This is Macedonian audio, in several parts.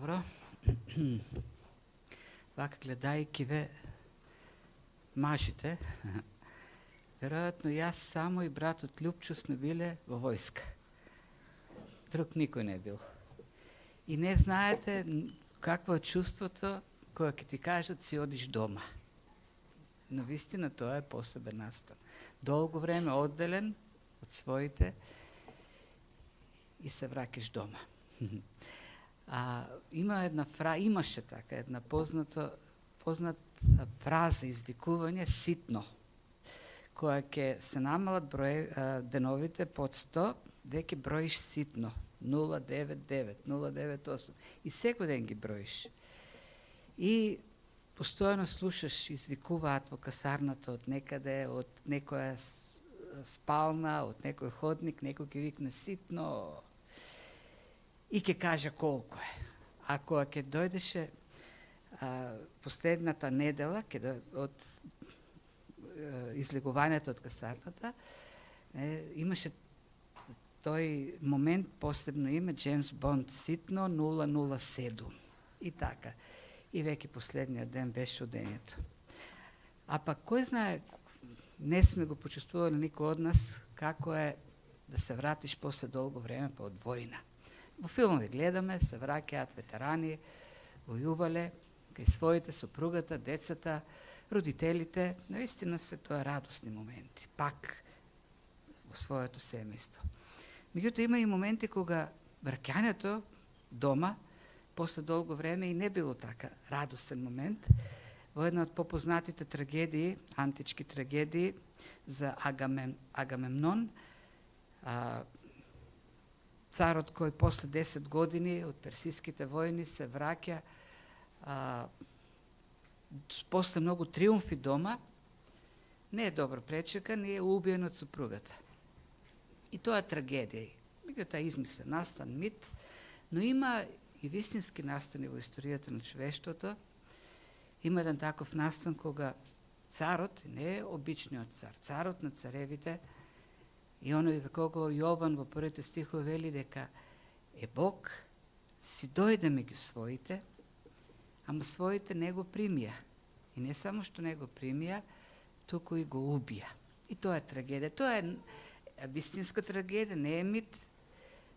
Добро. Вака гледајќи ве мажите, веројатно јас само и братот Љупчо сме биле во војска. Друг никој не бил. И не знаете какво е чувството кога ќе ти кажат си одиш дома. Но вистина тоа е посебен настан. Долго време одделен од своите и се враќаш дома. Имаше така една позната фраза, извикување ситно, која ќе се намалат деновите под 100, веќе броиш ситно, 099, 098 и секој ден ги броиш. И постојано слушаш, извикуваат во касарната од некаде, од некоја спална, од некој ходник, некој ќе викне ситно и ќе каже колку е. А кога ќе дојдеше последната недела од излегувањето од касарната, имаше тој момент, посебно име, Джеймс Бонд, ситно 007. И така. И веќе последниот ден беше одењето. А пак кој знае, не сме го почувствували никој од нас, како е да се вратиш после долго време па од војна. Во филмови гледаме, се враќаат ветерани, војувале, кај своите, сопругата, децата, родителите, наистина се тоа радосни моменти, пак во своето семејство. Меѓутоа има и моменти кога враќањето дома, после долго време и не било така радосен момент, во една од попознатите трагедии, антички трагедии за Агамемнон, царот кој после 10 години од персиските војни се враќа после многу триумфи дома, не е добро пречекан и е убиен од супругата. И тоа е трагедија. Меѓутоа измислен настан, мит, но има и вистински настани во историјата на човештвото. Има еден таков настан кога царот, не е обичниот цар, царот на царевите, и оној за кого Јован во првите стихови вели дека е Бог, си дојде меѓу своите, ама своите не го примија. И не само што не го примија, туку и го убија. И тоа е трагедија. Тоа е вистинска трагедија, не е мит,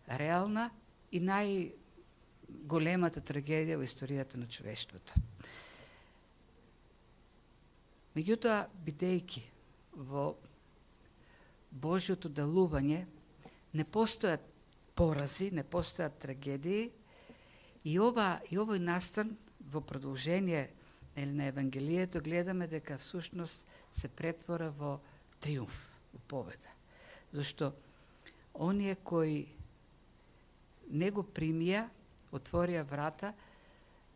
реална и најголемата трагедија во историјата на човештвото. Меѓутоа, бидејќи во Божјото делување не постојат порази, не постојат трагедии и овој настан во продолжение на Евангелието гледаме дека всушност се претвора во триумф, во победа. Зашто оние кои не го примија, отворија врата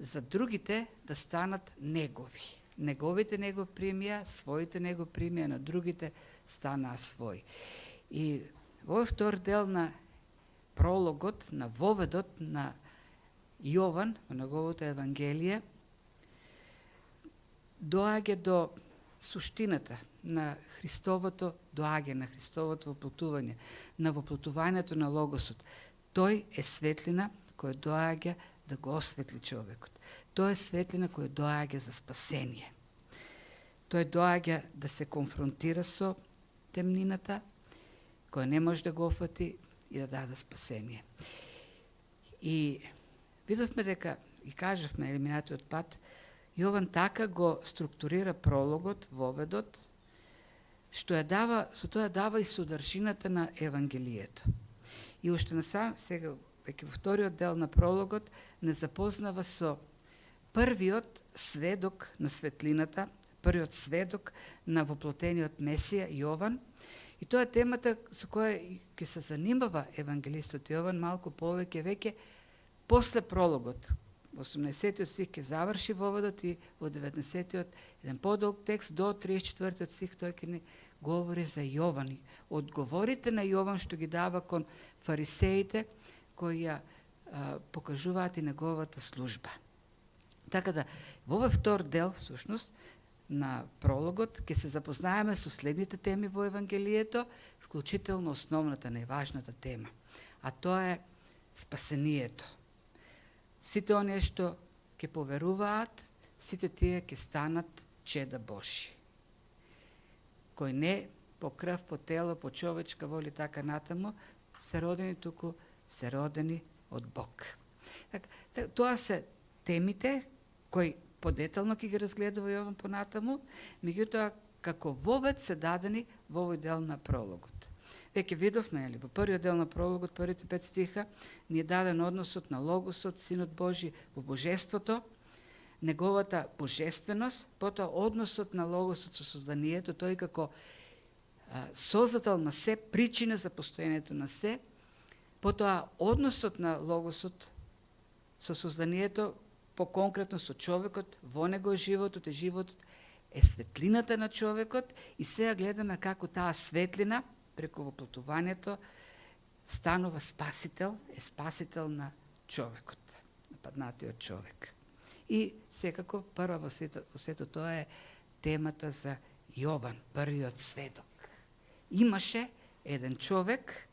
за другите да станат негови. Неговите не го примија, своите не го примија, на другите станаа своји. И во втор дел на прологот, на воведот на Јован, во неговото Евангелие, доаѓа до суштината на Христовото доаѓање, на Христовото воплотување, на воплотувањето на Логосот. Тој е светлина која доаѓа да го осветли човекот. Тој е светлина која доаѓа за спасение. Тој доаѓа да се конфронтира со темнината, која не може да го офати и да даде спасение. И видовме дека, и кажавме минатиот пат, Јован така го структурира прологот, воведот, што со тоа дава и содржината на Евангелието. И уште насам, сега, веќе во вториот дел на прологот, не запознава со првиот сведок на светлината, првиот сведок на воплотениот Месија, Јован. И тоа е темата со која ќе се занимава евангелистот Јован малку повеќе веќе после прологот. Во 18 стих ќе заврши воведот и во 19 еден подолг текст до 34 стих тој ќе ни говори за Јован. Одговорите на Јован што ги дава кон фарисеите кои ја покажуваат и неговата служба. Така да, во овој втор дел, всушност, на прологот, ќе се запознаеме со следните теми во Евангелието, вклучително основната, најважната тема, а тоа е спасението. сите оние што ќе поверуваат, сите тие ќе станат чеда Божи. Кои не по крв, по тело, по човечка воля така натаму, се родени туку, се родени од Бог. Тоа се темите кои подетално ќе ги разгледува Јован понатаму, меѓутоа како вовед се дадени во овој дел на прологот. Веќе видовме, во првиот дел на прологот, првите 5 стиха, ни е даден односот на Логосот, Синот Божи во божеството, неговата божественост, потоа односот на Логосот со созданието, тој како создател на се, причина за постоењето на се, потоа односот на Логосот со созданието, по-конкретно со човекот, во него е животот, и животот е светлината на човекот, и сега гледаме како таа светлина, преку воплотувањето, станува спасител, е спасител на човекот, на паднатиот човек. И секако прва во сето тоа е темата за Јован, првиот сведок. Имаше еден човек,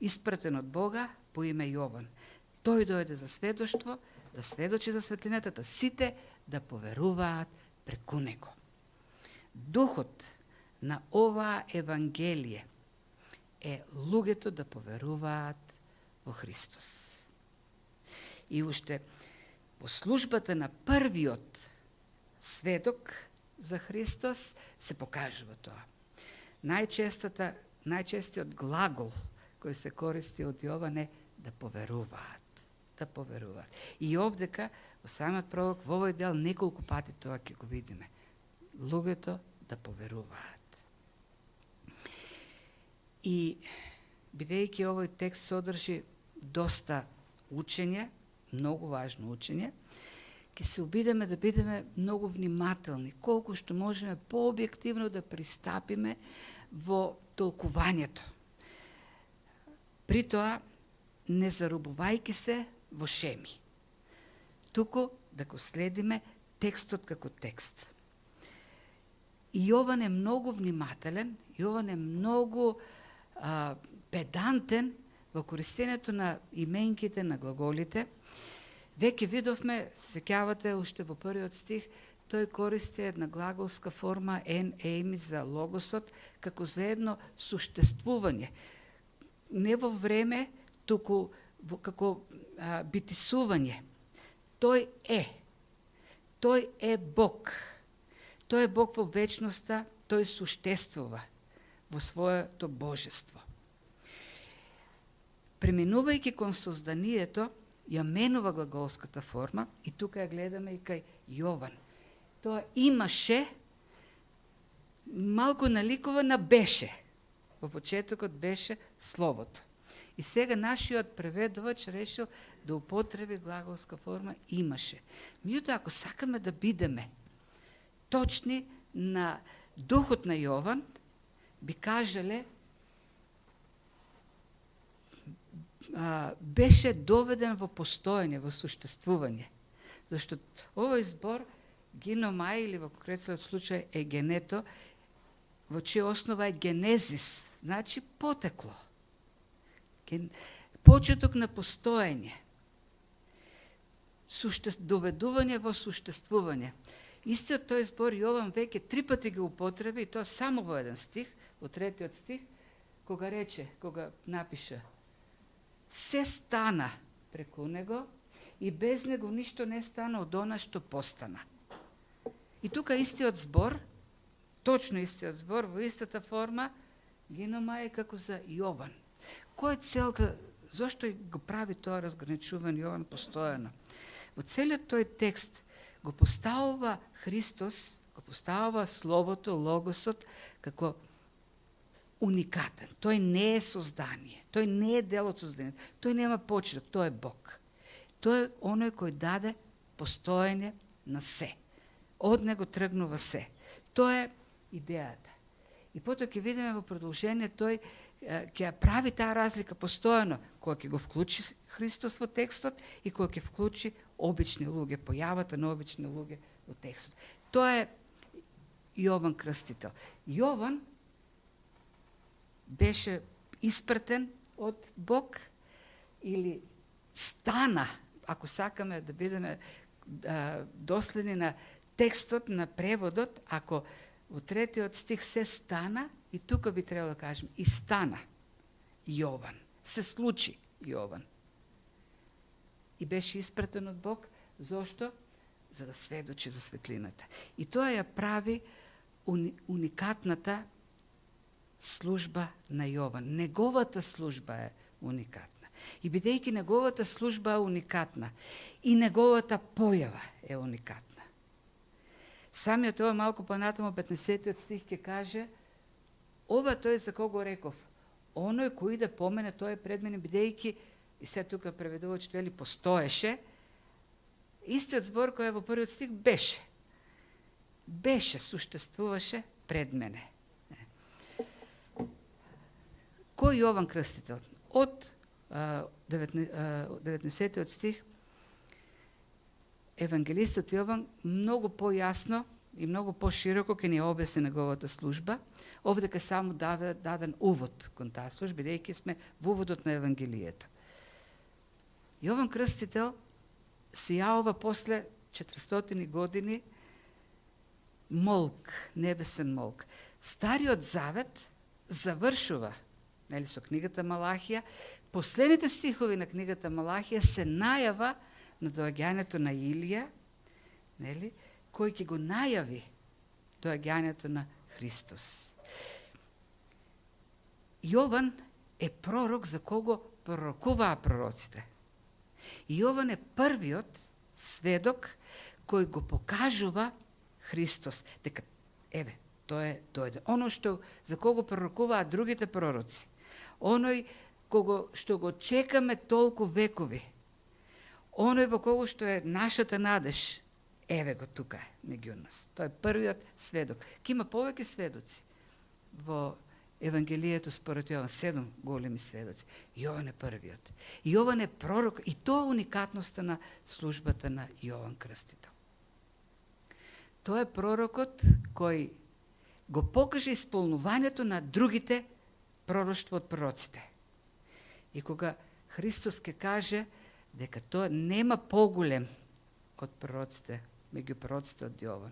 испратен од Бога, по име Јован. Тој дојде за сведоштво, да сведочи за светлината, да сите да поверуваат преку него. Духот на оваа Евангелие е луѓето да поверуваат во Христос. И уште во службата на првиот сведок за Христос се покажува тоа. Најчестиот глагол кој се користи од Јован е да поверуваат. Да поверуваат. И овдека, во самиот пролог, во овој дел неколку пати тоа ќе го видиме. Луѓето да поверуваат. И бидејќи овој текст содржи доста учење, многу важно учење, ќе се обидеме да бидеме многу внимателни, колку што можеме пообјективно да пристапиме во толкувањето. При тоа, не зарубувајќи се во шеми, туку да го следиме текстот како текст. И Јован е многу внимателен, Јован е многу педантен во користењето на именките, на глаголите. Веќе видовме, сеќавате уште во првиот стих, тој користи една глаголска форма ен еими за логосот, како за едно суштествување. Не во време, туку како битисување. Тој е Бог. Тој е Бог во вечноста, тој суштествува во своето божество. Преминувајќи кон созданието, ја менува глаголската форма, и тука ја гледаме и кај Јован. Тоа имаше, малку наликува на беше. Во почетокот беше Словото. И сега нашиот преведувач решил да употреби глаголска форма имаше. Меѓутоа, ако сакаме да бидеме точни на духот на Јован, би кажале беше доведен во постоење, во суштествување. Зашто овој збор гиномај, или во конкретниот случај егенето, во чија основа е генезис, значи потекло. Почеток на постоење. Доведување во суштествување. Истиот тој збор Јован веќе 3 пати го употреби, и тоа само во еден стих, во 3-тиот стих, кога напиша: се стана преку него и без него ништо не стана од она што постана. И тука истиот збор, точно истиот збор, во истата форма, гинома е како за Јован. Кој е целта, зошто го прави тоа разграничување Јован постојано? Во целиот тој текст го поставува Христос, го поставува Словото, Логосот, како уникатен. Тој не е создание, тој не е дел од созданието, тој нема почеток, тој е Бог. Тој е оној кој даде постоење на се. Од него тргнува се. Тоа е идејата. И потоа ќе видиме во продолжение, тој ќе прави таа разлика постојано, кога ќе го вклучи Христос во текстот и кога ќе вклучи обични луѓе, појавата на обични луѓе во текстот. Тоа е Јован Крстител. Јован беше испратен од Бог, или стана, ако сакаме да бидеме доследни на текстот, на преводот, ако во 3 стих се стана, и тука би требало да кажем, и стана Јован. Се случи Јован. И беше испратен од Бог, зошто? За да сведочи за светлината. И тоа ја прави уникатната служба на Јован. Неговата служба е уникатна. И бидејќи неговата служба е уникатна, и неговата појава е уникатна. Самиот ова малку понатаму 15 стих ќе каже, ова тој за кого реков, оној кој да помене, тој е пред мене, бидејќи, и сега тука преведувачот вели постоеше, истиот збор кој е во 1 стих беше. Беше, существуваше пред мене. Кој Јован Крстител? Од 19 стих евангелистот Јован многу појасно и многу пошироко ќе ни објасни неговата служба. Овде ке само даден увод кон таа служба, бидејќи сме во уводот на Евангелието. Јован Крстител се јавува после 400 години молк, небесен молк. Стариот завет завршува, нели, со книгата Малахија. Последните стихови на книгата Малахија се најава на доаѓањето на Илија, нели, кој ќе го најави доаѓањето на Христос. Јован е пророк за кого пророкуваа пророците. И Јован е првиот сведок кој го покажува Христос, дека еве, тој е дојде. Оно што за кого пророкуваат другите пророци, оној што го чекаме толку векови, оној во кого што е нашата надеж, еве го тука е меѓу нас. Тој е првиот сведок. Ке има повеќе сведоци во Евангелието според Јован, 7 големи сведоци. Јован е првиот. Јован е пророк, и тоа е уникатноста на службата на Јован Крстител. Тој е пророкот кој го покаже исполнувањето на другите пророштва од пророците. И кога Христос ке каже дека тоа нема поголем од пророците, меѓу пророците од Јован,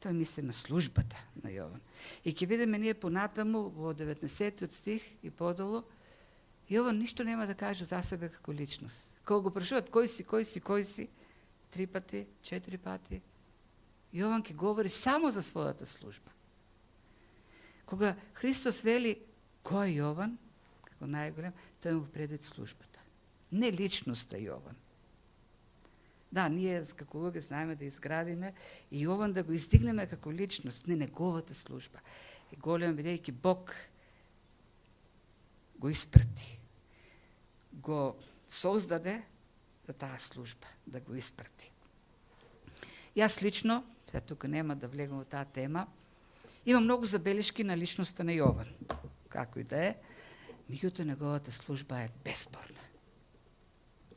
тој мисли на службата на Јован. И ќе видиме ние понатаму во 19 стих и подолу, Јован ништо нема да каже за себе како личност. Кога го прашуваат кој си, 3 пати, 4 пати, Јован ќе говори само за својата служба. Кога Христос вели кој е Јован, како најголем, тој му предвид службата. Не личноста Јован. Да, ние како луѓе знаеме да изградиме и Јован да го издигнеме како личност, не неговата служба. И голем бидејќи Бог го испрати, го создаде за таа служба, да го испрати. Јас лично, сега тука нема да влегам во таа тема, има многу забелешки на личноста на Јован, како и да е, меѓутоа неговата служба е беспорна.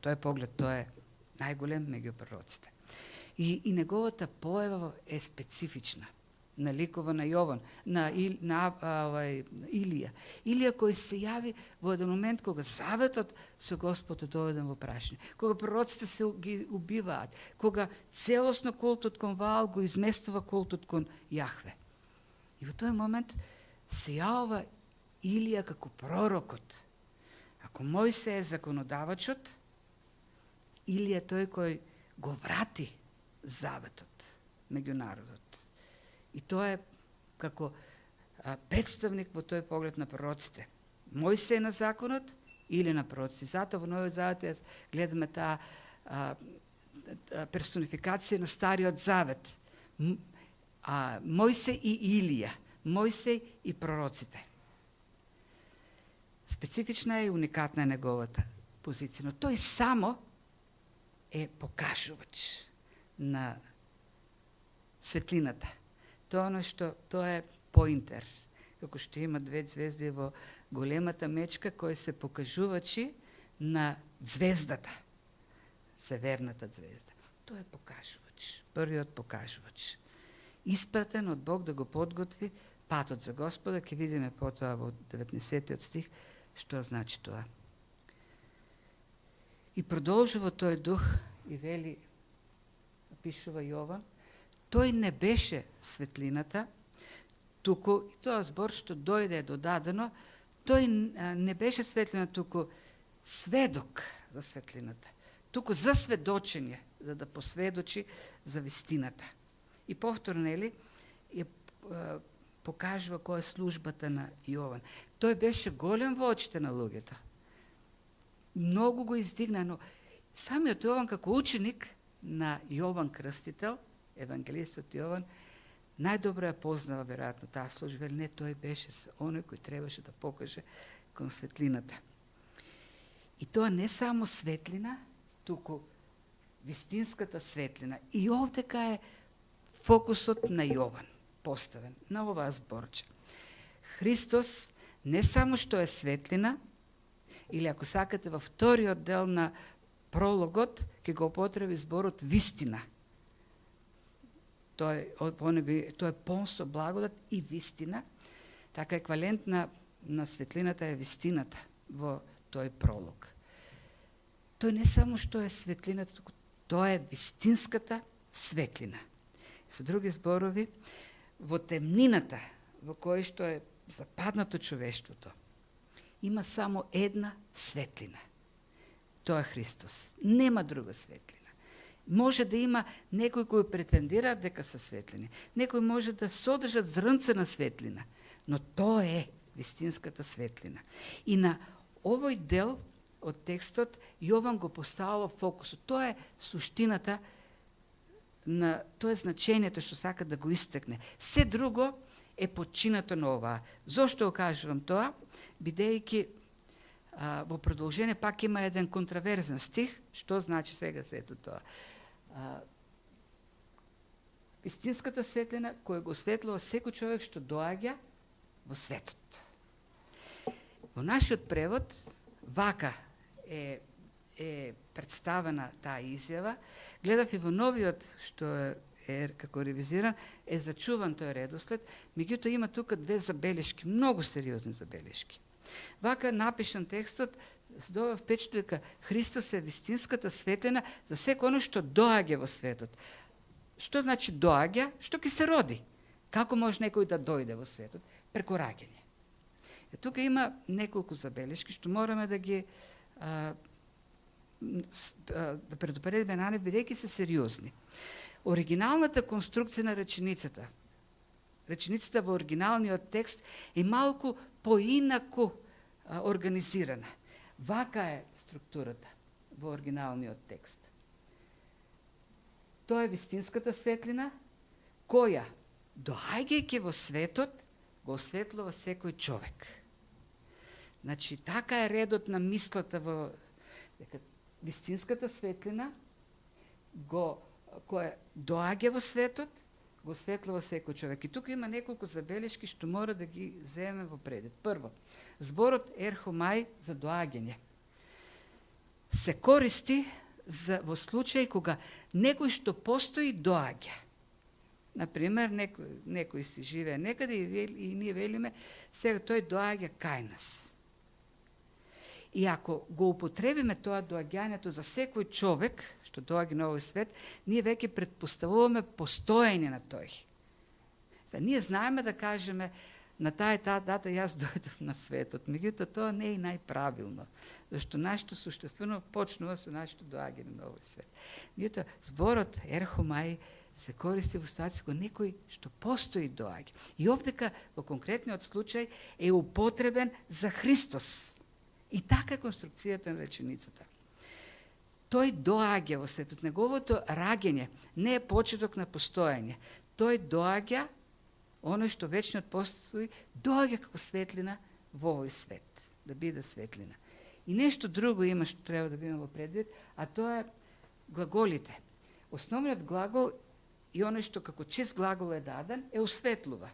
Тој поглед, тој е најголем меѓу пророците. И неговата појава е специфична, наликува на Јован, на Илија. Илија кој се јави во еден момент кога заветот со Господ е доведен во прашање, кога пророците се ги убиваат, кога целосно култот кон Ваал го изместува култот кон Јахве. И во тој момент се јавува Илија како пророкот. Ако Мојсе е законодавачот, Илија тој кој го врати заветот меѓу народот. И тоа е како представник во тој поглед на пророците. Мојсе е на законот или на пророците. Затоа во Новиот Завет гледаме таа персонификација на Стариот Завет. Мојсе и Илија, Мојсе и пророците. Специфична и уникатна е неговата позиција, но тој само е покажувач на светлината. Тоа е поинтер, како што има 2 звезди во големата мечка, кои се покажувачи на звездата, северната звезда. Тоа е покажувач, првиот покажувач. Испратен од Бог да го подготви патот за Господа, ќе видиме потоа во 19 стих што значи тоа. И продолжува тој дух и вели, пишува Јован, тој не беше светлината, туку, и тоа збор што дојде додадено, тој не беше светлина, туку сведок за светлината, туку за сведочење, за да посведочи за вистината. И повторно, нели, покажува која е службата на Јован. Тој беше голем во очите на луѓето. Многу го издигна, но самиот Јован како ученик на Јован Крстител, евангелистот Јован, најдобро ја познава веројатно таа служба, не, тој беше оној кој требаше да покаже кон светлината. И тоа не само светлина, туку вистинската светлина. И овдека е фокусот на Јован поставен на оваа зборча. Христос не само што е светлина, или ако сакате во вториот дел на прологот, ќе го употреби зборот вистина. Тој е полн со благодат и вистина. Така еквивалент на светлината е вистината во тој пролог. Тој не само што е светлината, туку тоа е вистинската светлина. Со други зборови, во темнината во кој што е западнато човештвото, има само една светлина. Тоа е Христос. Нема друга светлина. Може да има некои кои претендираат дека се светлини. Некои може да содржат зрнце на светлина, но тоа е вистинската светлина. И на овој дел од текстот Јован го поставува фокусот. Тоа е суштината, тоа е значењето што сака да го истакне. Се друго е подчинато на оваа. Зошто го кажувам тоа? Бидејќи во продолжение пак има еден контраверзен стих. Што значи сега сето тоа? Вистинската светлина која го осветлува секој човек што доаѓа во светот. Во нашиот превод вака е представена таа изјава. Гледав и во новиот што е како ревизиран, е зачуван тој редослед, меѓутоа има тука две забелешки, многу сериозни забелешки. Вака напишан текстот, добав впечатление дека Христос е вистинската светлина за секој оно што доаѓа во светот. Што значи доаѓа? Што ќе се роди? Како може некој да дојде во светот? Преку раѓање. Тука има неколку забелешки што мораме да ги да предупредиме на нив, бидејќи се сериозни. Оригиналната конструкција на реченицата во оригиналниот текст е малку поинаку организирана. Вака е структурата во оригиналниот текст. Тоа е вистинската светлина, која, доаѓајќи во светот, го осветлува секој човек. Значи, така е редот на мислата во дека вистинската светлина која доаѓа во светот, го осветлува секој човек. И тука има неколку забелешки што мора да ги земеме во предвид. Прво, зборот ерхомај за доаѓање се користи во случај кога некој што постои доаѓа. Например, некој си живее некаде и ние велиме, сега тој доаѓа кај нас. И ако го употребиме тоа доаѓањето за секој човек што доаѓа на овој свет, ние веќе претпоставуваме постоење на тој. Ние знаеме да кажеме на таа дата јас дојдов на светот, меѓутоа тоа не е најправилно, зашто нашето суштествено почнува со нашето доаѓање на овој свет. Меѓутоа зборот ерхомај се користи во ситуација кога некој што постои доаѓа. И овдека во конкретниот случај е употребен за Христос. И така е конструкцијата на реченицата. Тој доаѓа во светот. Неговото раѓање не е почеток на постоење. Тој доаѓа, оној што вечниот постои, доаѓа како светлина во овој свет, да биде светлина. И нешто друго има што треба да биме во предвид, а тоа е глаголите. Основниот глагол и оној што како чист глагол е даден е осветлува.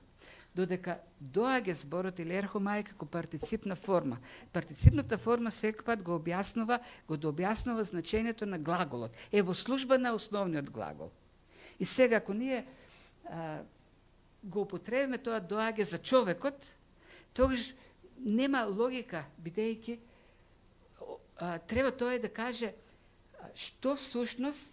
Додека доаѓа зборот или ерхомај како партиципна форма. Партиципната форма секој пат го објаснува значењето на глаголот. Е во служба на основниот глагол. И сега, ако ние го употребиме тоа доаѓа за човекот, тогаш нема логика, бидејќи треба тоа да каже Што всушност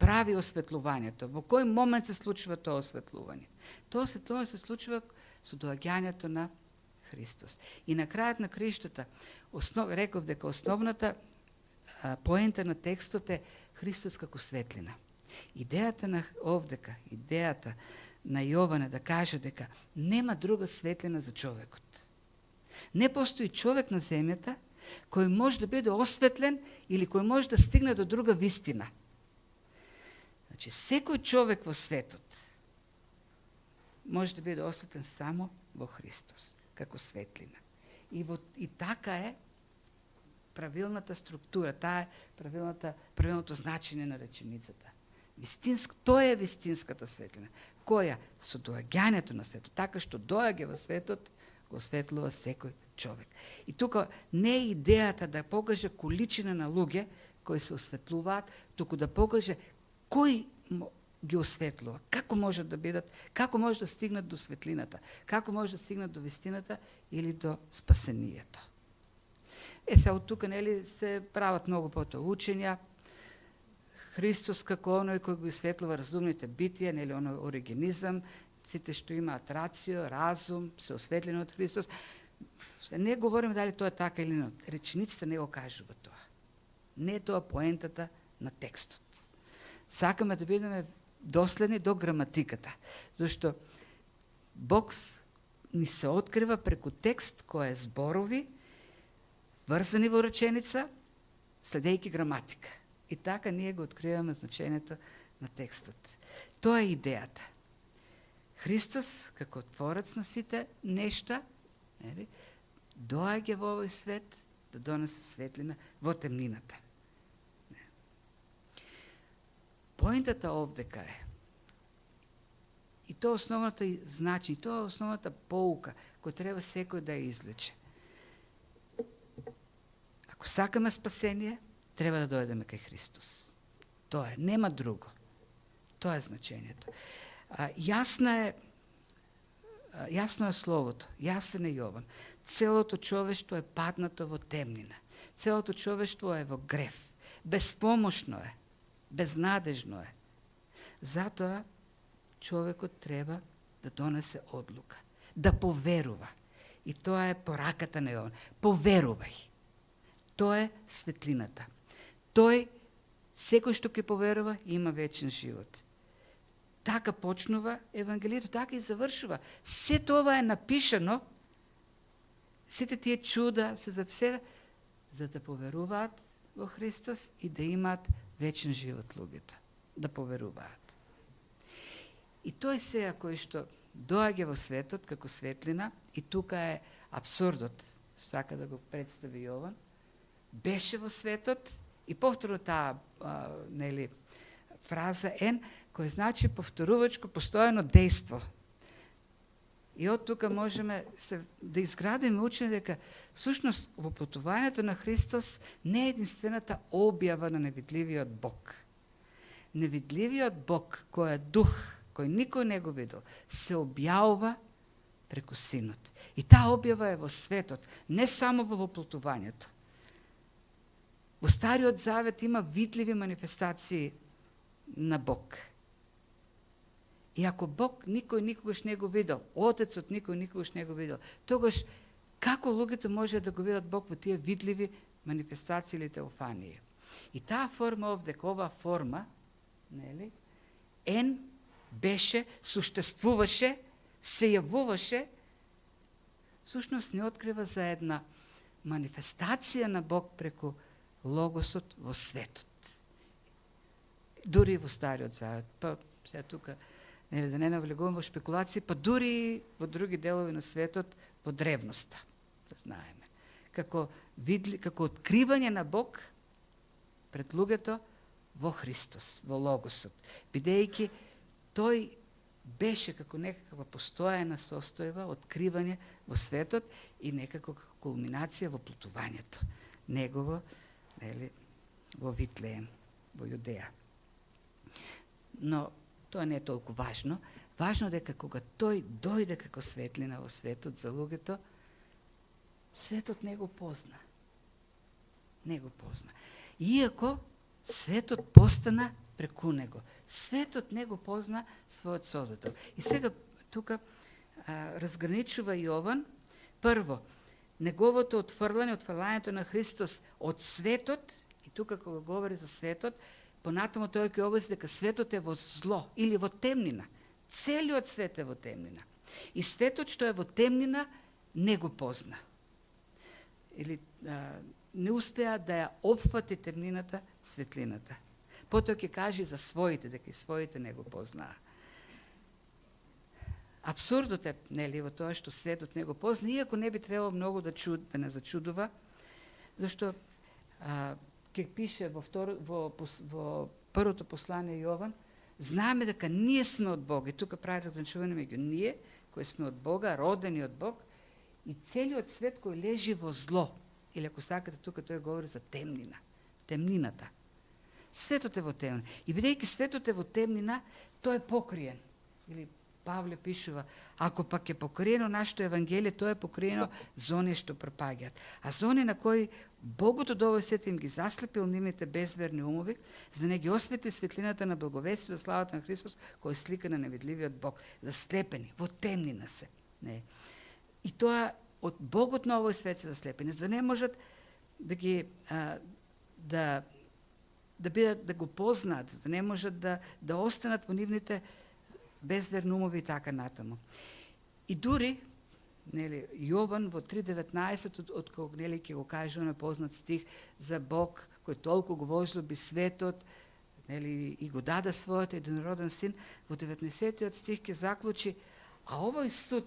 прави осветлувањето? Во кој момент се случува тоа осветлување? Тоа осветлување се случува со доаѓањето на Христос. И на крајот на криштата, реков дека основната поента на текстот е Христос како светлина. Идејата на овдека, идејата на Јован е да каже дека нема друга светлина за човекот. Не постои човек на земјата кој може да биде осветлен или кој може да стигне до друга вистина. Значи, секој човек во светот може да биде осветлен само во Христос, како светлина. И така е правилната структура, таа е правилното значење на реченицата. Тоа е вистинската светлина, која со доаѓањето на светот, така што доаѓа во светот, го осветлува секој човек. И тука не е идејата да покаже количина на луѓе кои се осветлуваат, туку да покаже кој ги осветлува, како може да бидат, како може да стигнат до светлината, како може да стигнат до вистината или до спасението. Сега од тука нели се прават многу потоа учења. Христос како оној кој го осветлува разумните битија, нели оној оригенизам, сите што имаат рацио, разум, се осветлени од Христос. Не говориме дали тоа е така или не. Реченицата не го кажува тоа. Не е тоа поентата на текстот. Сакаме да бидеме доследни до граматиката, зашто Бог ни се открива преку текст кој е зборови, врзани во реченица, следејќи граматика. И така ние го откриваме значењето на текстот. Тоа е идејата. Христос, како творец на сите нешта, доаѓа во овој свет да донесе светлина во темнината. Поентата овдека е, и тоа основната значи, тоа основната поука која треба секој да ја извлече. Ако сакаме спасение, треба да дојдеме кај Христос. Тоа е, нема друго. Тоа е значењето. Јасно е Словото, јасен е Јован. Целото човештво е паднато во темнина. Целото човештво е во грев. Безпомошно е. Безнадежно е. Затоа човекот треба да донесе одлука, да поверува. И тоа е пораката на Јован. Поверувај. Тоа е светлината. Секој што ќе поверува, има вечен живот. Така почнува Евангелието, така и завршува. Сето ова е напишано, сите тие чуда се записани, за да поверуваат во Христос и да имаат вечен живот луѓето, да поверуваат. И тој сега кој што доаѓа во светот како светлина, и тука е абсурдот, сака да го представи Јован, беше во светот и повторно таа фраза ен, кој значи повторувачко постојано дејство. И од тука можеме да изградиме учење дека всушност воплотувањето на Христос не е единствената објава на невидливиот Бог. Невидливиот Бог, кој е дух, кој никој не го видел, се објавува преку Синот. И таа објава е во светот, не само во воплотувањето. Во Стариот Завет има видливи манифестации на Бог. И ако Бог никој никогаш не го видел, Отецот никој никогаш не го видел, тогаш како луѓето може да го видат Бог во тие видливи манифестации или теофании? И таа форма овдека, оваа форма, нели, ен беше, суштествуваше, се јавуваше, всушност не открива за една манифестација на Бог преку Логосот во светот. Дури во Стариот Завет, па сега тука да не навлегувам во шпекулации, па дури во други делови на светот, во древноста, да знаеме. Како откривање на Бог пред луѓето во Христос, во Логосот. Бидејќи тој беше како некаква постојана состојба, откривање во светот и некако кулминација во плотувањето негово, во Витлеем, во Јудеја. Но тоа не е толку важно. Важно е дека кога тој дојде како светлина во светот за луѓето, светот не го позна. Не го позна. Иако светот постана преку него. Светот не го позна својот Созидател. И сега тука разграничува Јован, прво, неговото отфрлањето на Христос од светот, и тука кога говори за светот, понатамо тој ќе обясни дека светот е во зло или во темнина. Целиот свет е во темнина. И светот што е во темнина не го позна. Или не успеа да ја опфати темнината светлината. Потоа ќе каже за своите, дека и своите не го познаа. Абсурдот е, нели, во тоа што светот не го позна, иако не би требало многу да не зачудува, зашто ќе пише во првото послание Јован, знаеме дека ние сме од Бога, и тука прави разграничување меѓу ние, кои сме од Бога, родени од Бог, и целиот свет кој лежи во зло. Или ако сакате, тука тој говори за темнина, темнината. Светот е во темнина. И бидејќи светот е во темнина, тој е покриен. Или Павле пишува, ако пак е покриено нашето Евангелие, тоа е покриено за оние што пропаѓаат. А за оние на кои Богот од овој свет им ги заслепил нивните безверни умови, за да не ги освети светлината на благовестието за славата на Христос, кој е слика на невидливиот Бог. Заслепени, во темнина се. Не. И тоа од Богот на овој свет се заслепени, за да не можат да ги да бидат, да го познаат, да не можат да останат во нивните безверни умови и така натаму. И дури, нели, Јован во 3:19 од кога, нели, ќе го каже на познат стих за Бог кој толку го возлюби светот, нели, и го даде својот единороден син, во 19 стих ќе заклучи, а овој суд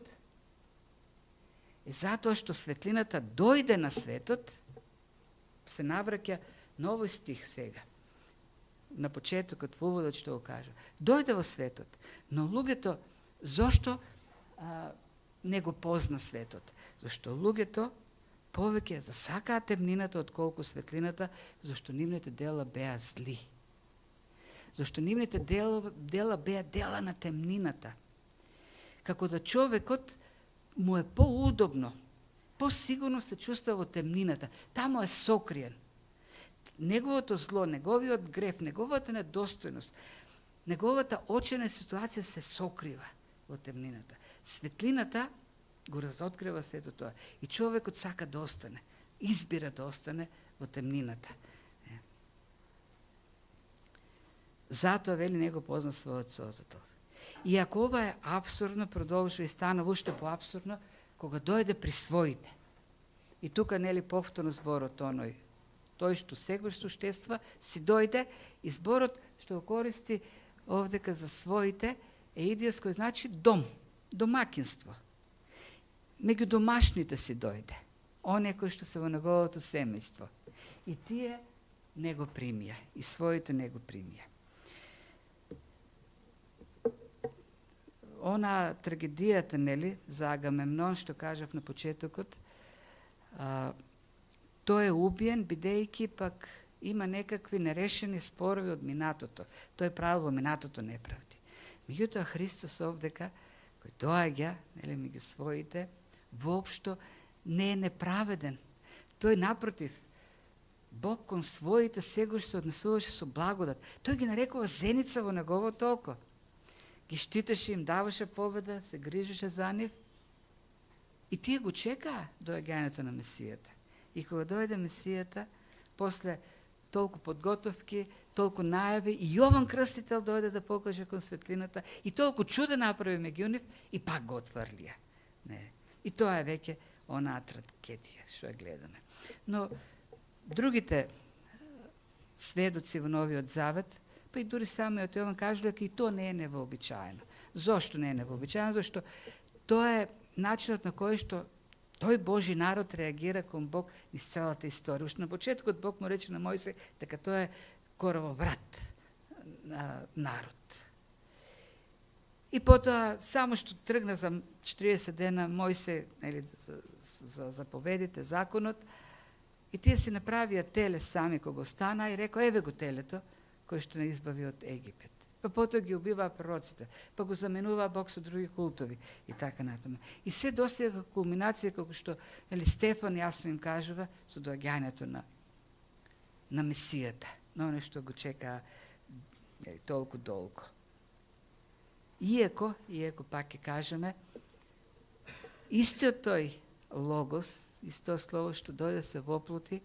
е затоа што светлината дојде на светот, се навраќа на овој стих сега. На почетокот, во уводот што го кажа. Дојде во светот, но луѓето, зошто не го позна светот? Зашто луѓето повеќе засакаа темнината отколку светлината, зашто нивните дела беа зли. Зашто нивните дела беа дела на темнината. Како да човекот му е поудобно, посигурно се чувства во темнината. Таму е сокриен. Неговото зло, неговиот греф, неговата недостојност, неговата очена ситуација се сокрива во темнината. Светлината го разоткрива сето тоа. И човекот сака да остане, избира да остане во темнината. Затоа, вели, не го позна својот Создател. И ако ова е абсурдно, продолжува и станува уште поабсурдно, кога дојде при своите. И тука, нели, повторно зборот оној, тој што секој суштества си дојде, и зборот што го користи овдека за своите е идиос кој значи дом, домакинство. Меѓу домашните си дојде, оние кои што се во неговото семејство. И тие не го примија, и своите не го примија. Она трагедијата, нели, за Агамемнон, што кажав на почетокот, тој е убиен, бидејќи пак има некакви нерешени спорови од минатото. Тој правил во минатото неправди. Меѓутоа Христос овдека, кој доаѓа, нели, меѓу своите, воопшто не е неправеден. Тој напротив, Бог кон своите сегош се однесуваше со благодат. Тој ги нарекува зеница во неговото око. Ги штитеше, им даваше победа, се грижеше за нив. И тие го чекаа доаѓањето на Месијата. И кога дојде Месијата, после толку подготовки, толку најави, и Јован Крстител дојде да покаже кон светлината, и толку чуда направи меѓу нив, и пак го отврлија. Не. И тоа е веќе онаа трагедија што ја гледаме. Но другите сведоци во Новиот Завет, па и дури самиот Јован кажува дека и тоа не е невообичаено. Зошто не е невообичаено? Зашто тоа е начинот на кој што тој Божи народ реагира кон Бог низ целата историја. Уште на почетокот Бог му рече на Мојсе дека тоа е корововрат народ. И потоа, само што тргна за 40 дена Мојсе, нели, за заповедите, законот, и тие си направија теле сами кога остана и рекоа, еве го телето, кој што не избави од Египет. Па потоа ги убиваа пророците, па го заменуваа Бог со други култови и така натаму. И се досега кулминација како што, нели, Стефан јасно им кажува со доаѓањето на на Месијата, на оно што го чека толку долго. Иако пак ќе кажеме, истиот тој логос, исто слово што дојде се воплоти,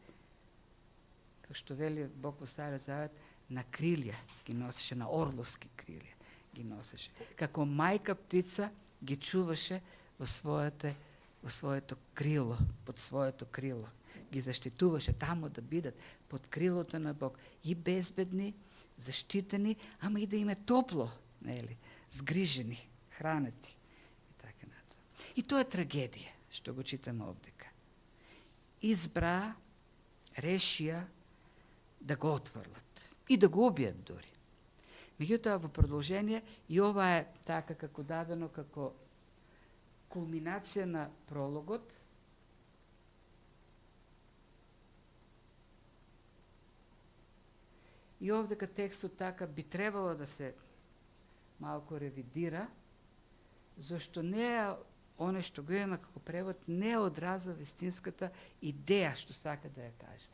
како што вели Бог во Стариот Завет, на крилја ги носеше, на орловски крилја ги носеше. Како мајка птица ги чуваше во своето крило, под своето крило. Ги заштитуваше таму да бидат под крилото на Бог. И безбедни, заштитени, ама и да им е топло, нели? Згрижени, хранети и така натаму. И тоа е трагедија, што го читаме овдека. Избра, решија да го отврлат и да го убијат дори. Меѓутоа, во продолжение, и ова е така како дадено, како кулминација на прологот, и овдека текстот така би требало да се малку ревидира, зашто не е оно што го имаме како превод, не одразува вистинската идеја што сака да ја каже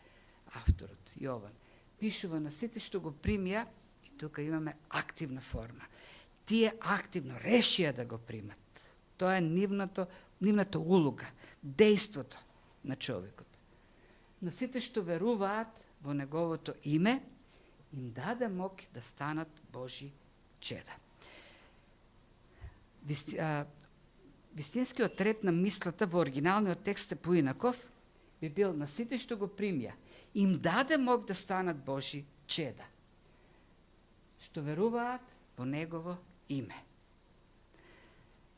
авторот, Јован. Пишува на сите што го примија, и тука имаме активна форма. Тие активно решија да го примат. Тоа е нивната улога, дејството на човекот. На сите што веруваат во неговото име, им даде мок да станат Божи чеда. Вистинскиот ред на мислата во оригиналниот текст е поинаков, би бил на сите што го примја, им даде мок да станат Божи чеда, што веруваат во Негово име.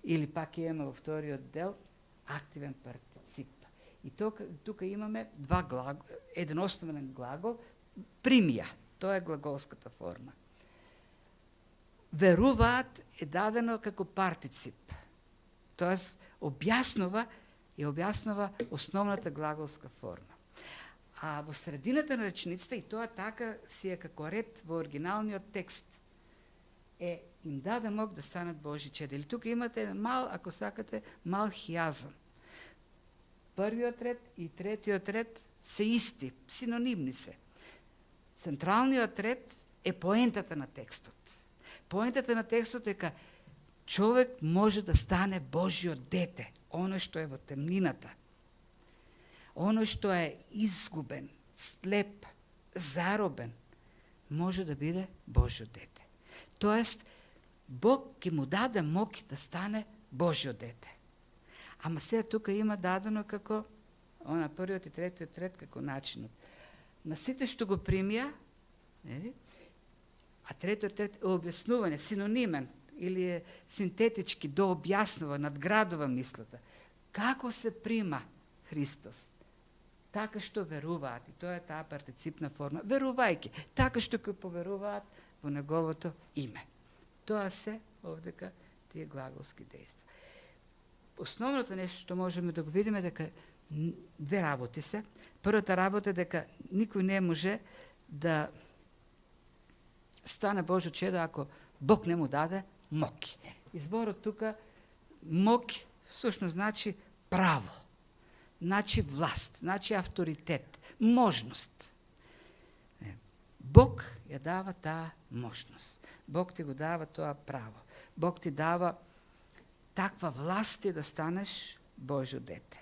Или пак имаме во вториот дел активен партицип. И тука имаме еден основен глагол, примја, тоа е глаголската форма. Веруваат е дадено како партицип, тоест објаснува основната глаголска форма. А во средината на реченицата, и тоа така си е како ред во оригиналниот текст, им даде мок да станат Божи чеда. Или тука имате мал, ако сакате, мал хиазам. Првиот ред и третиот ред се исти, синонимни се. Централниот ред е поентата на текстот. Поентата на текстот е дека човек може да стане Божјо дете, оно што е во темнината, оно што е изгубен, слеп, заробен, може да биде Божјо дете. Тоест, Бог ќе му даде мок да стане Божјо дете. Ама сега тука има дадено како, на првиот и третиот ред како начинот. На сите што го примија, а третиот ред е објаснување, синонимен, или е синтетички, дообјаснува, надградува мислата. Како се прима Христос? Така што веруваат, и тоа е таа партиципна форма, верувајќи, така што кои поверуваат во Неговото име. Тоа се овдека тие глаголски дејства. Основното нешто што можеме да го видиме дека две работи се. Првата работа е дека никој не може да стане Божјо чедо ако Бог не му даде моки. Изборот тука моки всушност значи право, значи власт, значи авторитет, можност. Бог ја дава таа можност. Бог ти го дава тоа право. Бог ти дава таква власт да станеш Божјо дете.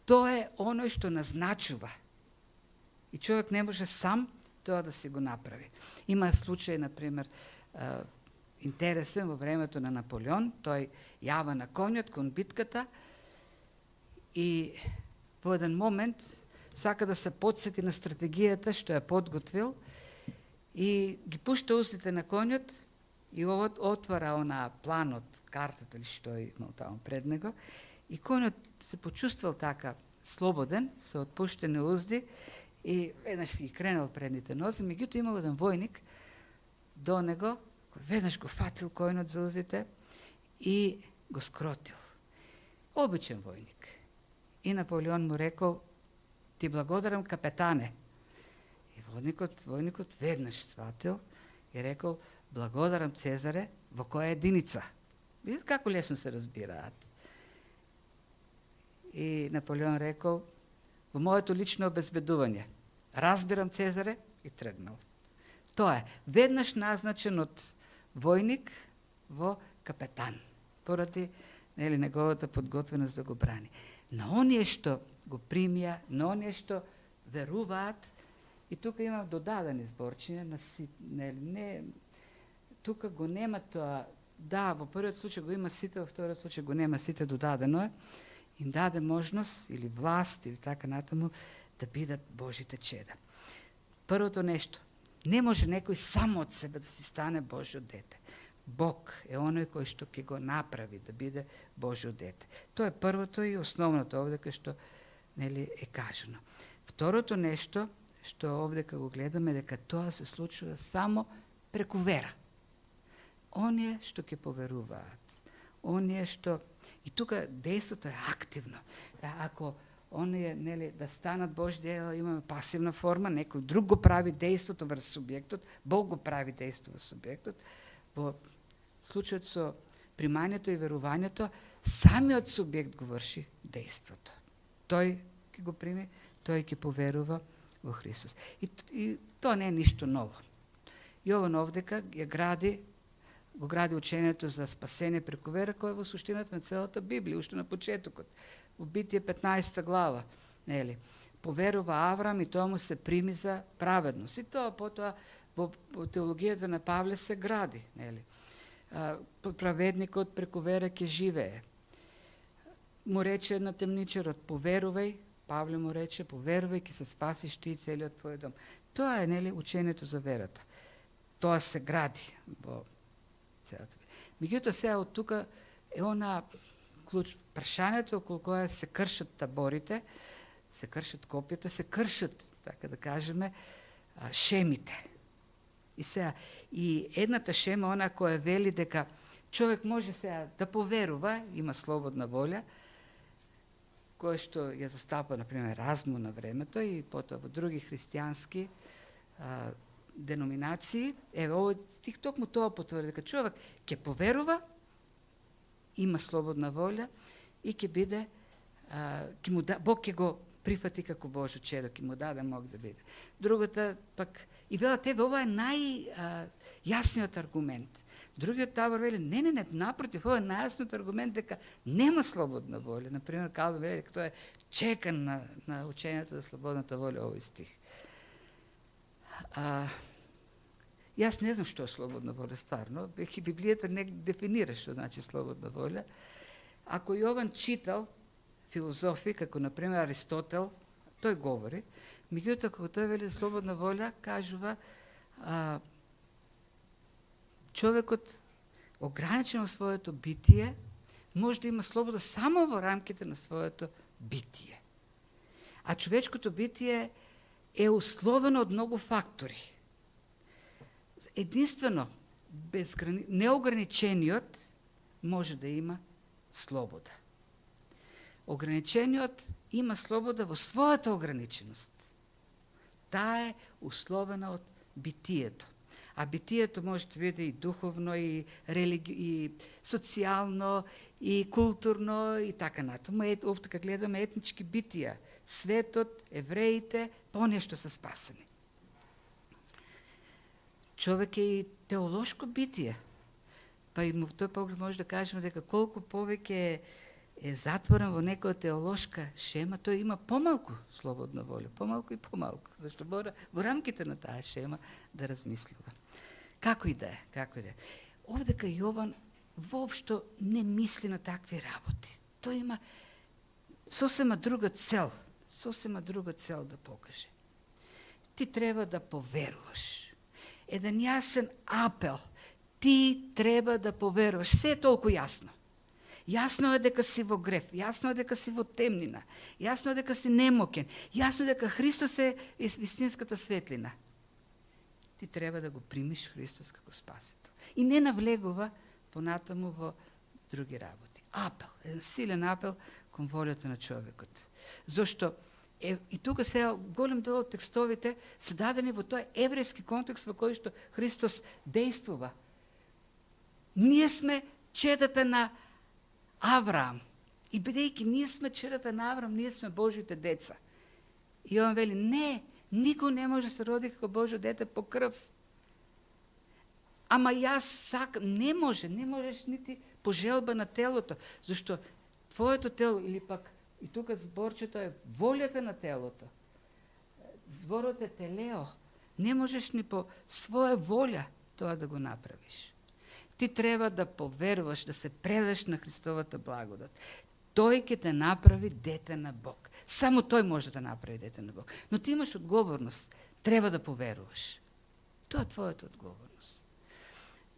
Тоа е оно што назначува. И човек не може сам тоа да си го направи. Има случај, например, интересен во времето на Наполеон. Тој јава на конјот кон битката и во еден момент сака да се подсети на стратегијата што ја подготвил и ги пушта устите на конјот и отвара онаа планот, картата или што имал таму пред него, и конјот се почувствал така слободен, со отпуштени узди, и веднаш ги кренал предните нозе, меѓутоа имал еден војник до него, кој веднаш го фатил конјот за уздите и го скротил. Обичен војник. И Наполеон му рекол: "Ти благодарам, капетане." И војникот веднаш сватил и рекол: "Благодарам, Цезаре, во која единица?" Видите како лесно се разбираат. И Наполеон рекол: "Во моето лично обезбедување." разбирам Цезаре и тргнал. Тоа е веднаш назначен од војник во капетан, поради неговата подготвеност да го брани. На оние што го примија, на оние што веруваат, и тука има додадени зборчиња, тука го нема тоа. Да, во првиот случај го има сите, во вториот случај го нема сите, додадено е. Им даде можност, или власт, или така натаму, да бидат Божите чеда. Првото нешто, не може некој само од себе да си стане Божјо дете. Бог е оној кој што ќе го направи да биде Божјо дете. Тоа е првото и основното овдека што е кажано. Второто нешто што овдека го гледаме, дека тоа се случува само преку вера. Оние што ќе поверуваат, оние што... И тука дејството е активно. Ако оние да станат Божји дела, имаме пасивна форма, некој друг го прави дејството врз субјектот, Бог го прави дејство врз субјектот. Во случајот со примањето и верувањето, самиот субјект го врши дејството. Тој ќе го прими, тој ќе поверува во Христос. И тоа не е ништо ново. Јован овдека го гради учението за спасение преку вера, кој е во суштината на целата Библија, уште на почетокот. Во Битие 15 глава, поверува Аврам и тоа му се прими за праведност. И тоа потоа во теологијата на Павле се гради, праведникот преку вера ќе живее. Му рече на темничарот, поверувај, Павле му рече, поверувај, ќе се спасиш ти и целиот твој дом. Тоа е учението за верата. Тоа се гради во целата. Меѓутоа сега од тука е она клуч, прашањето околу кое се кршат таборите, се кршат копјата, се кршат, така да кажеме, шемите. И сега, и едната шема, она која вели дека човек може сега да поверува, има слободна волја, кој што ја застапа, например, Размо на времето и потоа во други христијански деноминации, токму тоа потврди, дека човек ќе поверува, има слободна волја и ќе биде, Бог ќе го прифати како Божјо чедо, ќе му даде мог да биде. Другата пак, и вела тебе, ова е најјасниот аргумент. Другиот табор вели, не, напротив, ова е најјасниот аргумент дека нема слободна волја. Например, Калвин вели дека тоа е чекан на учењето за слободната волја овој стих. Јас не знам што е слободна волја стварно, веќе Библијата не дефинира што значи слободна волја. Ако Јован читал филозофи, како например Аристотел, тој говори, меѓутоа како тој вели слободна волја, кажува човекот ограничен во своето битие може да има слобода само во рамките на своето битие. А човечкото битие е условено од многу фактори. Единствено, неограничениот може да има слобода. Ограничениот има слобода во својата ограниченост. Таа е условена од битието. А битието може да биде и духовно, и социјално, и културно, и така натаму. Овде гледаме етнички битија. Светот, евреите, понешто се спасени. Човек е и теолошко битие. Па и во тој поглед може да кажеме дека колку повеќе е затворен во некоја теолошка шема, тој има помалку слободна волја, помалку и помалку, зашто мора во рамките на таа шема да размислува. Како и да е. Овдека Јован воопшто не мисли на такви работи. Тој има сосема друга цел да покаже. Ти треба да поверуваш. Еден јасен апел. Ти треба да поверуваш. Се е толку јасно. Јасно е дека си во греф, јасно е дека си во темнина, јасно е дека си немокен, јасно е дека Христос е вистинската светлина. Ти треба да го примиш Христос како спасител. И не навлегува понатаму во други работи. Апел, еден силен апел кон волјата на човекот. Зошто и тука сега голем дел од текстовите се дадени во тој еврејски контекст во кој што Христос действува. Ние сме чедата на Авраам. И бидејќи ние сме чедата на Авраам, ние сме Божите деца. И он вели, Никој не може да се роди како Божјо дете по крв. Ама јас сакам, не можеш нити по желба на телото, зашто твоето тело, или пак, и тука зборчето е волјата на телото. Зборот е телео. Не можеш ни по своја волја тоа да го направиш. Ти треба да поверуваш, да се предаш на Христовата благодат. Тој ќе те направи дете на Бог. Само тој може да направи дете на Бог. Но ти имаш одговорност. Треба да поверуваш. Тоа е твојата одговорност.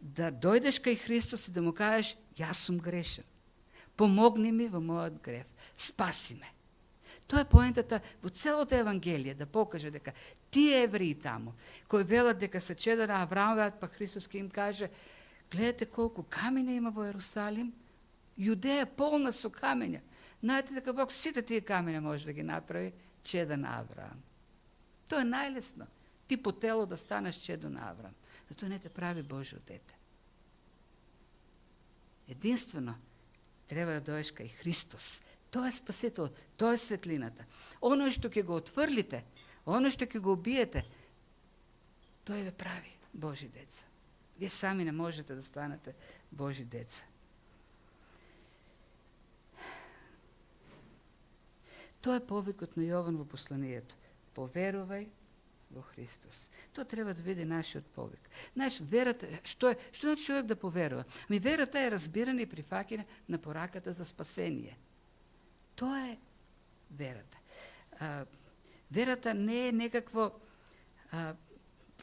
Да дојдеш кај Христос и да му кажеш, јас сум грешен. Помогни ми во мојот грев. Спаси ме. Тоа е поентата во целото Евангелие, да покаже дека тие евреи таму, кои велат дека се чеда на Авраамовиот, па Христос ќе им каже, гледате колку камења има во Ерусалим, Јудеја полна со камења. Знаете дека Бог сите тие камења може да ги направи чеда на Авраам. Тоа е најлесно. Ти по тело да станеш чедо на Авраам. Но тоа не те прави Божјо дете. Единствено, треба да доеш кај Христос. Тоа е спасител, тоа е светлината. Оно што ќе го отврлите, оно што ќе го убиете, тој ве прави Божји деца. Вие сами не можете да станете Божји деца. Тоа е повикот на Јован во посланието. Поверувај во Христос. Тоа треба да биде нашиот повик. Знаеш, верата, што значи човек да поверува? Верата е разбирање и прифаќање на пораката за спасение. Тоа е верата. Верата не е некакво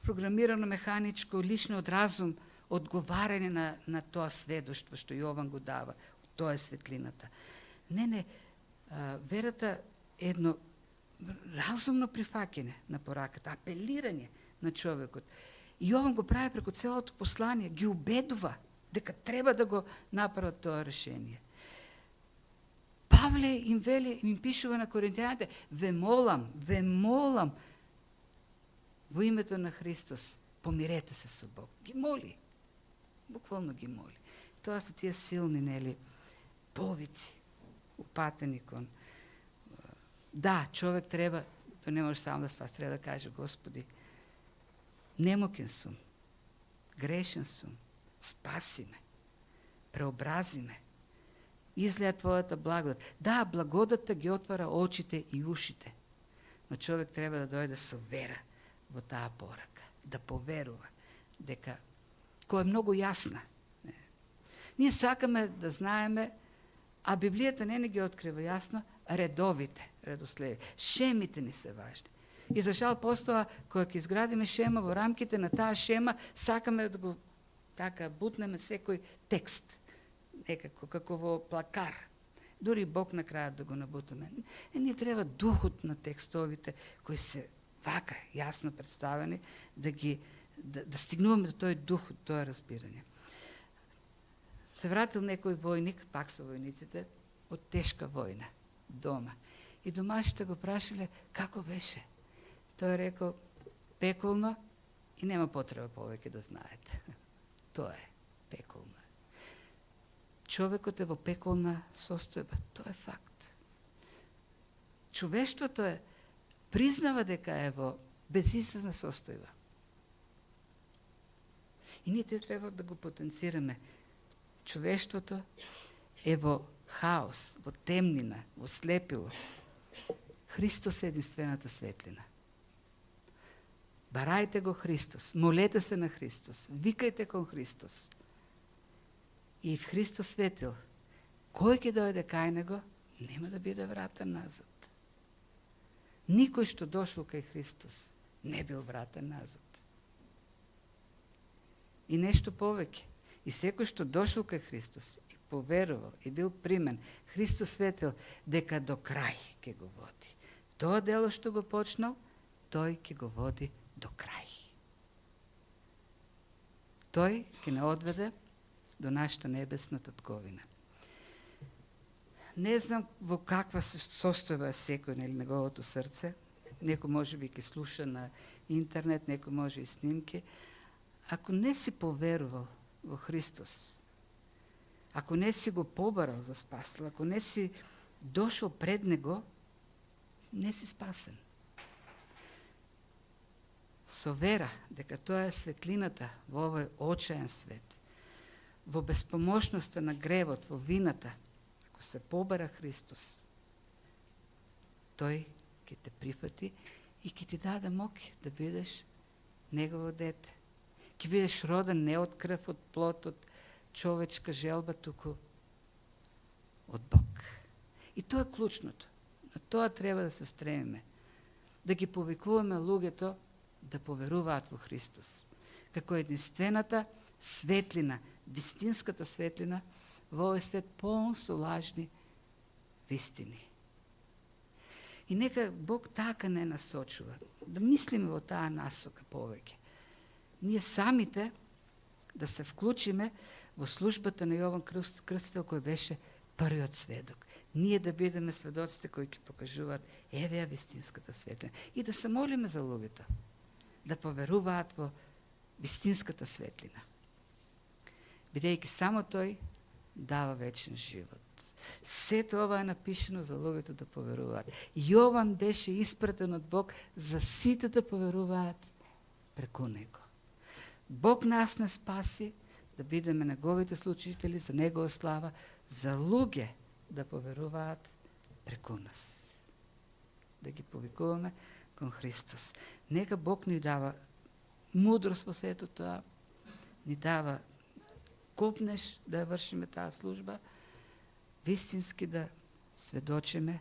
програмирано механичко, лично од разум, одговарање на тоа сведоштво што Јован го дава. Тоа е светлината. Не. Верата е едно разумно прифаќање на пораката, апелирање на човекот. И Јован го прави преку целото послание, ги убедува дека треба да го направат тоа решение. Павле им вели, им пишува на коринтијаните, ве молам, во името на Христос, помирете се со Бог. Ги моли. Буквално ги моли. Тоа се тие силни, повици, упатени кон. Да, човек треба, тоа не може само да спаси, треба да каже, Господи, немокен сум, грешен сум, спаси ме, преобрази ме, излеа Твојата благодат. Да, благодата ги отвара очите и ушите, но човек треба да дојде со вера во таа порака, да поверува, дека, која е многу јасна. Ние сакаме да знаеме, а Библијата не ги открива јасно, редовите редослеви. Шемите ни се важни. И за жал постоа, кога ќе изградиме шема, во рамките на таа шема, сакаме да го така бутнеме секој текст, некако, како во плакар. Дури Бог на крајот да го набутаме. Ние треба духот на текстовите, кои се вака јасно представени, да стигнуваме до тој дух, до тоа разбирање. Се вратил некој војник, пак со војниците, од тешка војна, дома. И домашите го прашале како беше. Тој рекол, пеколно и нема потреба повеќе да знаете. Тоа е пеколно. Човекот е во пеколна состојба, тоа е факт. Човештвото признава дека е во безизлазна состојба. И ние треба да го потенцираме. Човештвото е во хаос, во темнина, во слепило. Христос е единствената светлина. Барајте го Христос, молете се на Христос, викајте кон Христос. И в Христос светил, кој ќе дојде кај Него, нема да биде вратен назад. Никој што дошол кај Христос не бил вратен назад. И нешто повеќе. И секој што дошол кај Христос и поверувал и бил примен, Христос светил дека до крај ќе го води. Тоа дело што го почнал, тој ќе го води до крај. Тој ќе не одведе до нашата небесна татковина. Не знам во каква состојба е секој на неговото срце. Некој може би ќе слуша на интернет, некој може и снимки. Ако не си поверувал во Христос, ако не си го побарал за спасил, ако не си дошол пред Него, не си спасен. со вера дека тоа е светлината во овој очаен свет, во безпомошноста на гревот, во вината, ако се побара Христос, тој ќе те прифати и ќе ти даде моќ да бидеш негово дете. Ќе бидеш роден не од крв, од плод, од човечка желба, туку од Бог. И тоа е клучното. На тоа треба да се стремиме. Да ги повикуваме луѓето да поверуваат во Христос. Како единствената светлина, вистинската светлина во овој свет полн со лажни вистини. И нека Бог така не насочува. Да мислиме во таа насока повеќе. Ние самите да се вклучиме во службата на Јован Крстител, кој беше првиот сведок. Ние да бидеме сведоците кои ќе покажуваат еве ја вистинската светлина. И да се молиме за луѓето да поверуваат во вистинската светлина. Бидејќи само тој дава вечен живот. Сето ова е напишено за луѓето да поверуваат. Јован беше испратен од Бог за сите да поверуваат преку него. Бог нас не спаси да бидеме неговите служители за негова слава, за луѓе да поверуваат преку нас. Да ги повикуваме кон Христос. Нека Бог ни дава мудрост во сето тоа, ни дава копнеш да ја вршиме таа служба, вистински да сведочиме,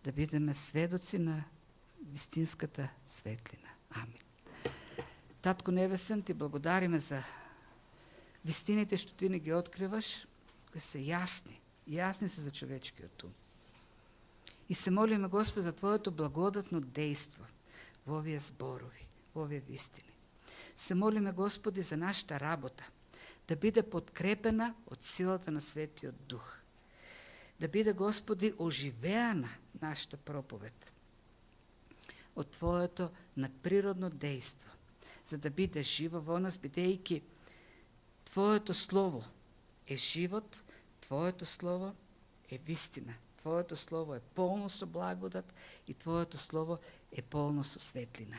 да бидеме сведоци на вистинската светлина. Амин. Татко Небесен, ти благодариме за вистините што ти ни ги откриваш, кои се јасни се за човечкиот ум. И се молиме, Господ, за Твоето благодатно дејство во овие зборови, во овие вистини. Се молиме, Господи, за нашата работа, да биде подкрепена од силата на Светиот Дух. Да биде, Господи, оживеана нашата проповед од Твоето надприродно дејство, за да биде живо во нас, бидејќи Твоето Слово е живот, Твоето Слово е вистина, Твоето Слово е полно со благодат и Твоето Слово е полно со светлина.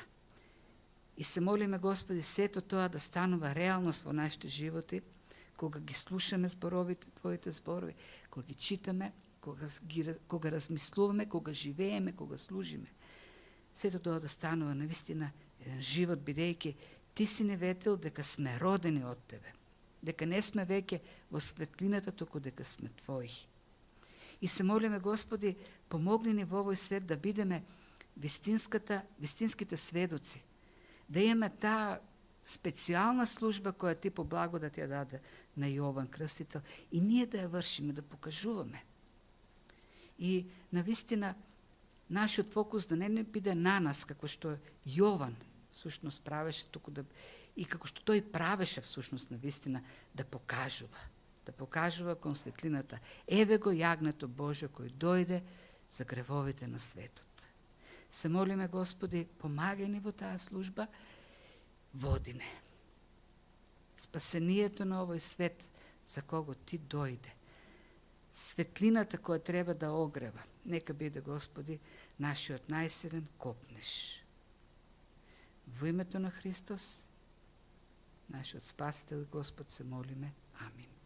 И се молиме, Господи, сето тоа да станува реалност во нашите животи, кога ги слушаме зборовите, Твоите зборови, кога ги читаме, кога размислуваме, кога живееме, кога служиме. Сето тоа да станува навистина еден живот, бидејќи Ти си ни ветил дека сме родени од Тебе, дека не сме веќе во светлината, туку дека сме Твои. И се молиме, Господи, помогни ни во овој свет да бидеме вистинските сведоци, да имаме таа специјална служба која Ти по благодат ја даде на Јован Крстител и ние да ја вршиме, да покажуваме. И навистина нашиот фокус да не биде на нас, како што Јован всушност правеше, туку да и како што тој правеше всушност навистина да покажува кон светлината. Еве го јагнето Божјо кој дојде за гревовите на светот. Се молиме, Господи, помагај ни во таа служба, води не. Спасението на овој свет за кого Ти дојде, светлината која треба да огрева, нека биде, Господи, нашиот најсилен копнеш. Во името на Христос, нашиот Спасител Господ, се молиме. Амин.